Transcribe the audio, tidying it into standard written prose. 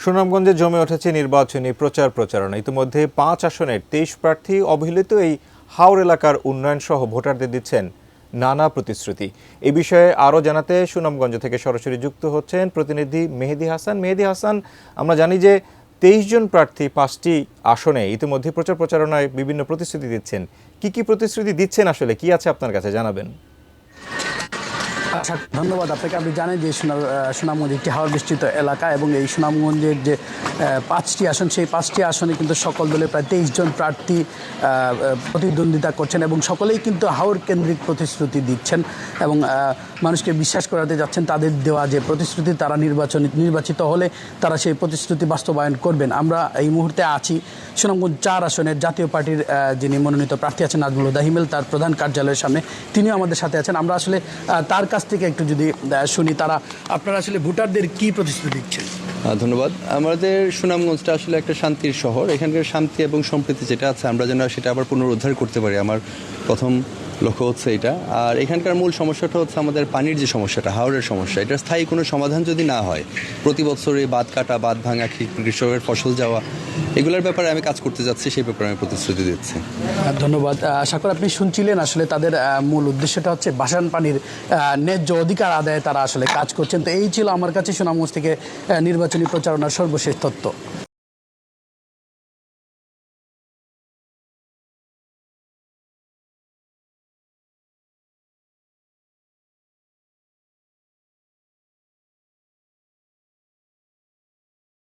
সুনামগঞ্জে জমে উঠেছে নির্বাচনী প্রচারণা। ইতিমধ্যে ৫ আসনের ২৩ প্রার্থী অবহেলিত এই হাওর এলাকার উন্নয়ন সহ ভোটারদের দিচ্ছেন নানা প্রতিশ্রুতি। এই বিষয়ে আরও জানাতে সুনামগঞ্জ থেকে সরাসরি যুক্ত হচ্ছেন প্রতিনিধি মেহেদী হাসান। মেহেদী হাসান, আমরা জানি যে ২৩ জন প্রার্থী ৫টি আসনে ইতিমধ্যে প্রচারণায় বিভিন্ন প্রতিশ্রুতি দিচ্ছেন। কি প্রতিশ্রুতি দিচ্ছেন, আসলে কি আছে আপনার কাছে জানাবেন? ধন্যবাদ আপনাকে। আপনি জানেন যে সুনামগঞ্জ একটি হাওর বেষ্টিত এলাকা এবং এই সুনামগঞ্জের যে ৫টি আসন, সেই ৫টি আসনে কিন্তু সকল দলে প্রায় ২৩ জন প্রার্থী প্রতিদ্বন্দ্বিতা করছেন এবং সকলেই কিন্তু হাওর কেন্দ্রিক প্রতিশ্রুতি দিচ্ছেন এবং মানুষকে বিশ্বাস করাতে যাচ্ছেন তাদের দেওয়া যে প্রতিশ্রুতি, তারা নির্বাচিত হলে তারা সেই প্রতিশ্রুতি বাস্তবায়ন করবেন। আমরা এই মুহূর্তে আছি সুনামগঞ্জ ৪ আসনের জাতীয় পার্টির যিনি মনোনীত প্রার্থী আছেন নাজমুল হুদা হিমেল, তার প্রধান কার্যালয়ের সামনে। তিনিও আমাদের সাথে আছেন। আমরা আসলে তার কাছ থেকে একটু যদি শুনি, আপনারা আসলে ভোটারদের কি প্রতিশ্রুতি দিচ্ছেন? ধন্যবাদ। আমাদের সুনামগঞ্জটা আসলে একটা শান্তির শহর। এখানকার শান্তি এবং সম্প্রীতি যেটা আছে আমরা যেন সেটা আবার পুনরুদ্ধার করতে পারি, আমার প্রথম লক্ষ্য হচ্ছে এটা। আর এখানকার মূল সমস্যাটা হচ্ছে আমাদের পানির যে সমস্যাটা, হাওরের সমস্যা, এটার স্থায়ী কোনো সমাধান যদি না হয়, প্রতি বছরই বাঁধ কাটা, বাঁধ ভাঙা, কৃষকের ফসল যাওয়া, এগুলোর ব্যাপারে আমি কাজ করতে যাচ্ছি, সেই ব্যাপারে আমি প্রতিশ্রুতি দিচ্ছি। ধন্যবাদ। আশা করি আপনি শুনছিলেন, আসলে তাদের মূল উদ্দেশ্যটা হচ্ছে বাসান পানির ন্যায্য অধিকার আদায়ে তারা আসলে কাজ করছেন। তো এই ছিল আমার কাছে সুনামগঞ্জ থেকে নির্বাচনী প্রচারণার সর্বশেষ তথ্য।